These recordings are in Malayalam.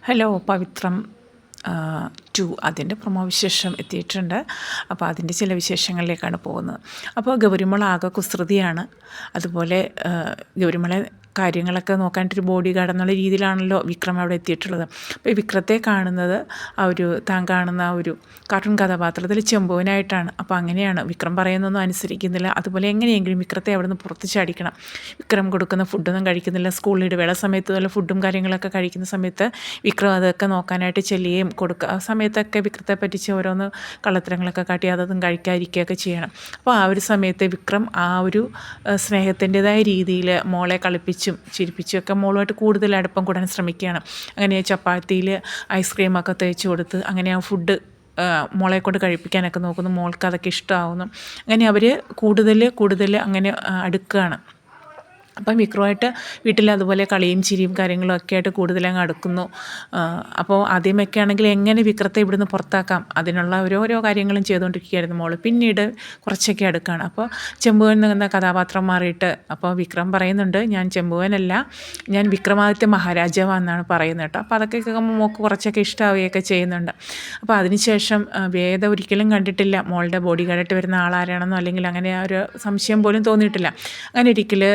ഹലോ പവിത്രം 2 അതിൻ്റെ പ്രൊമോ വിശേഷം എത്തിയിട്ടുണ്ട്. അപ്പോൾ അതിൻ്റെ ചില വിശേഷങ്ങളിലേക്കാണ് പോകുന്നത്. അപ്പോൾ ഗൗരിമോൾ ആകെ കുസൃതിയാണ്. അതുപോലെ ഗൗരിമോളെ കാര്യങ്ങളൊക്കെ നോക്കാനായിട്ടൊരു ബോഡി ഗാർഡ് എന്നുള്ള രീതിയിലാണല്ലോ വിക്രം അവിടെ എത്തിയിട്ടുള്ളത്. അപ്പോൾ ഈ വിക്രത്തെ കാണുന്നത് താൻ കാണുന്ന ആ ഒരു കാർട്ടൂൺ കഥാപാത്രത്തിൽ ചെമ്പുവനായിട്ടാണ്. അപ്പോൾ അങ്ങനെയാണ് വിക്രം പറയുന്നൊന്നും അനുസരിക്കുന്നില്ല. അതുപോലെ എങ്ങനെയെങ്കിലും വിക്രത്തെ അവിടെ നിന്ന് പുറത്ത് ചാടിക്കണം. വിക്രം കൊടുക്കുന്ന ഫുഡൊന്നും കഴിക്കുന്നില്ല. സ്കൂളിൽ ഇടവേള സമയത്ത് നല്ല ഫുഡും കാര്യങ്ങളൊക്കെ കഴിക്കുന്ന സമയത്ത് വിക്രം അതൊക്കെ നോക്കാനായിട്ട് ചെല്ലുകയും ആ സമയത്തൊക്കെ വിക്രത്തെ പറ്റിച്ച് ഓരോന്ന് കള്ളത്തരങ്ങളൊക്കെ കാട്ടി അതൊന്നും കഴിക്കാതിരിക്കുകയൊക്കെ ചെയ്യണം. അപ്പോൾ ആ ഒരു സമയത്ത് വിക്രം ആ ഒരു സ്നേഹത്തിൻ്റെതായ രീതിയിൽ മോളെ കളിപ്പിച്ചും ചിരിപ്പിച്ചും ഒക്കെ മോളുമായിട്ട് കൂടുതൽ അടുപ്പം കൂടാൻ ശ്രമിക്കുകയാണ്. അങ്ങനെ ചപ്പാത്തിയിൽ ഐസ്ക്രീമൊക്കെ തേച്ച് കൊടുത്ത് അങ്ങനെ ആ ഫുഡ് മോളെ കൊണ്ട് കഴിപ്പിക്കാനൊക്കെ നോക്കുന്നു. മോൾക്ക് അതൊക്കെ ഇഷ്ടമാവുന്നു. അങ്ങനെ അവർ കൂടുതൽ അങ്ങനെ അടുക്കുകയാണ്. അപ്പം വിക്രമായിട്ട് വീട്ടിൽ അതുപോലെ കളിയും ചിരിയും കാര്യങ്ങളും ഒക്കെ ആയിട്ട് കൂടുതലങ്ങ് അടുക്കുന്നു. അപ്പോൾ ആദ്യമൊക്കെ ആണെങ്കിൽ എങ്ങനെ വിക്രത്തെ ഇവിടുന്ന് പുറത്താക്കാം അതിനുള്ള ഓരോരോ കാര്യങ്ങളും ചെയ്തുകൊണ്ടിരിക്കുകയായിരുന്നു മോൾ. പിന്നീട് കുറച്ചൊക്കെ അടുക്കുകയാണ്. അപ്പോൾ ചെമ്പുവൻ എന്ന കഥാപാത്രം മാറിയിട്ട് അപ്പോൾ വിക്രം പറയുന്നുണ്ട്, ഞാൻ ചെമ്പുവനല്ല, ഞാൻ വിക്രമാദിത്യ മഹാരാജാവാണെന്നാണ് പറയുന്നത് കേട്ടോ. അപ്പോൾ അതൊക്കെ കേൾക്കുമ്പോൾ മോൾക്ക് കുറച്ചൊക്കെ ഇഷ്ടമാവുകയൊക്കെ ചെയ്യുന്നുണ്ട്. അപ്പോൾ അതിനുശേഷം വേദ ഒരിക്കലും കണ്ടിട്ടില്ല മോളുടെ ബോഡി ഗാർഡായിട്ട് വരുന്ന ആളാരാണെന്നോ അല്ലെങ്കിൽ അങ്ങനെ ആ ഒരു സംശയം പോലും തോന്നിയിട്ടില്ല. അങ്ങനെ ഒരിക്കൽ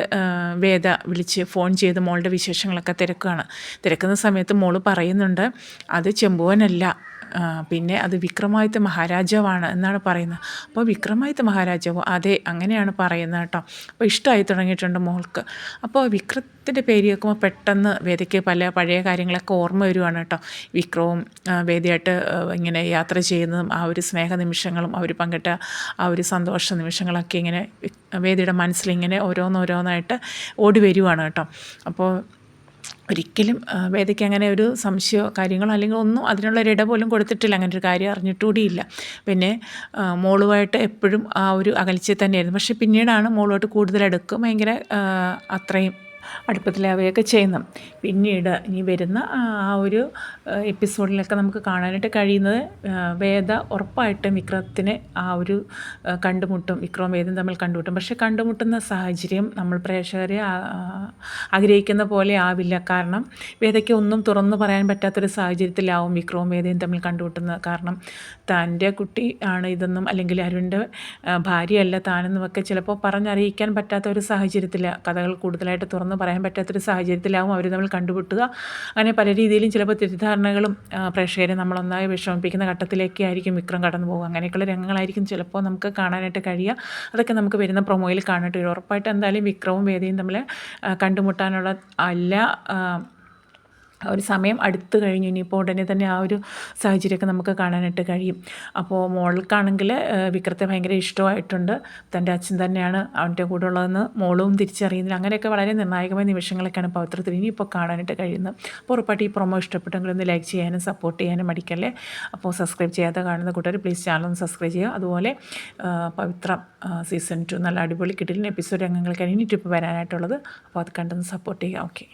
വേദ വിളിച്ച് ഫോൺ ചെയ്ത് മോളുടെ വിശേഷങ്ങളൊക്കെ തിരക്കുന്ന സമയത്ത് മോള് പറയുന്നുണ്ട്, അത് ചെമ്പുവനല്ല, പിന്നെ അത് വിക്രമാദിത്യ മഹാരാജാവാണ് എന്നാണ് പറയുന്നത്. അപ്പോൾ വിക്രമാദിത്യ മഹാരാജാവോ? അതെ, അങ്ങനെയാണ് പറയുന്നത് കേട്ടോ. അപ്പോൾ ഇഷ്ടമായി തുടങ്ങിയിട്ടുണ്ട് മോൾക്ക്. അപ്പോൾ വിക്രത്തിൻ്റെ പേര് കേൾക്കുമ്പോൾ പെട്ടെന്ന് വേദയ്ക്ക് പല പഴയ കാര്യങ്ങളൊക്കെ ഓർമ്മ വരുവാണ് കേട്ടോ. വിക്രവും വേദയായിട്ട് ഇങ്ങനെ യാത്ര ചെയ്യുന്നതും ആ ഒരു സ്നേഹ നിമിഷങ്ങളും അവർ പങ്കിട്ട ആ ഒരു സന്തോഷ നിമിഷങ്ങളൊക്കെ ഇങ്ങനെ വേദയുടെ മനസ്സിലിങ്ങനെ ഓരോന്നായിട്ട് ഓടി വരുവാണ് കേട്ടോ. അപ്പോൾ ഒരിക്കലും വേദയ്ക്ക് അങ്ങനെ ഒരു സംശയമോ കാര്യങ്ങളോ അല്ലെങ്കിൽ ഒന്നും അതിനുള്ളൊരിട പോലും കൊടുത്തിട്ടില്ല. അങ്ങനെ ഒരു കാര്യം അറിഞ്ഞിട്ടുകൂടിയില്ല. പിന്നെ മോളുമായിട്ട് എപ്പോഴും ആ ഒരു അകൽച്ചയിൽ തന്നെയായിരുന്നു. പക്ഷേ പിന്നീടാണ് മോളുമായിട്ട് കൂടുതൽ അടുക്കും ഭയങ്കര അത്രയും അടുപ്പത്തിലാവുകയൊക്കെ ചെയ്യുന്നത്. പിന്നീട് ഇനി വരുന്ന ആ ഒരു എപ്പിസോഡിലൊക്കെ നമുക്ക് കാണാനായിട്ട് കഴിയുന്നത് വേദ ഉറപ്പായിട്ടും വിക്രത്തിന് ആ ഒരു കണ്ടുമുട്ടും, വിക്രവും വേദയും തമ്മിൽ കണ്ടുമുട്ടും. പക്ഷേ കണ്ടുമുട്ടുന്ന സാഹചര്യം നമ്മൾ പ്രേക്ഷകരെ ആഗ്രഹിക്കുന്ന പോലെ ആവില്ല. കാരണം വേദയ്ക്ക് ഒന്നും തുറന്നു പറയാൻ പറ്റാത്തൊരു സാഹചര്യത്തിലാവും വിക്രവും വേദയും തമ്മിൽ കണ്ടുമുട്ടുന്നത്. കാരണം തൻ്റെ കുട്ടി ആണ് ഇതെന്നും അല്ലെങ്കിൽ അരുണിൻ്റെ ഭാര്യയല്ല താനെന്നുമൊക്കെ ചിലപ്പോൾ പറഞ്ഞറിയിക്കാൻ പറ്റാത്ത ഒരു സാഹചര്യത്തിൽ കഥകൾ കൂടുതലായിട്ട് തുറന്ന് പറയാൻ പറ്റാത്തൊരു സാഹചര്യത്തിലാവും അവർ തമ്മിൽ കണ്ടുമുട്ടുക. അങ്ങനെ പല രീതിയിലും ചിലപ്പോൾ തെറ്റിദ്ധാരണകളും പ്രേക്ഷകരെ നമ്മളൊന്നായി വിഷമിപ്പിക്കുന്ന ഘട്ടത്തിലേക്ക് ആയിരിക്കും വിക്രം കടന്നു പോകുക. അങ്ങനെയൊക്കെയുള്ള രംഗങ്ങളായിരിക്കും ചിലപ്പോൾ നമുക്ക് കാണാനായിട്ട് കഴിയുക. അതൊക്കെ നമുക്ക് വരുന്ന പ്രൊമോയിൽ കാണാനായിട്ട് വരും. ഉറപ്പായിട്ട് എന്തായാലും വിക്രവും വേദയും തമ്മിൽ കണ്ടുമുട്ടാനുള്ള ഒരു സമയം അടുത്ത് കഴിഞ്ഞു. ഇനിയിപ്പോൾ ഉടനെ തന്നെ ആ ഒരു സാഹചര്യമൊക്കെ നമുക്ക് കാണാനായിട്ട് കഴിയും. അപ്പോൾ മോൾക്കാണെങ്കിൽ വിക്രത്തെ ഭയങ്കര ഇഷ്ടമായിട്ടുണ്ട്. തൻ്റെ അച്ഛൻ തന്നെയാണ് അവൻ്റെ കൂടെ ഉള്ളതെന്ന് മോളും തിരിച്ചറിയുന്നില്ല. അങ്ങനെയൊക്കെ വളരെ നിർണായകമായ നിമിഷങ്ങളൊക്കെയാണ് പവിത്രത്തിൽ ഇനിയിപ്പോൾ കാണാനായിട്ട് കഴിയുന്നത്. അപ്പോൾ ഉറപ്പായിട്ട് ഈ പ്രൊമോ ഇഷ്ടപ്പെട്ടെങ്കിൽ ഒന്ന് ലൈക്ക് ചെയ്യാനും സപ്പോർട്ട് ചെയ്യാനും മടിക്കല്ലേ. അപ്പോൾ സബ്സ്ക്രൈബ് ചെയ്യാതെ കാണുന്ന കൂട്ടുകാർ പ്ലീസ് ചാനൽ ഒന്ന് സബ്സ്ക്രൈബ് ചെയ്യുക. അതുപോലെ പവിത്രം സീസൺ 2 നല്ല അടിപൊളി കിടിലൻ എപ്പിസോഡ് രംഗങ്ങൾക്കാണ് ഇനി ഇപ്പോൾ വരാനായിട്ടുള്ളത്. അപ്പോൾ അത് കണ്ടൊന്ന് സപ്പോർട്ട് ചെയ്യുക. ഓക്കെ.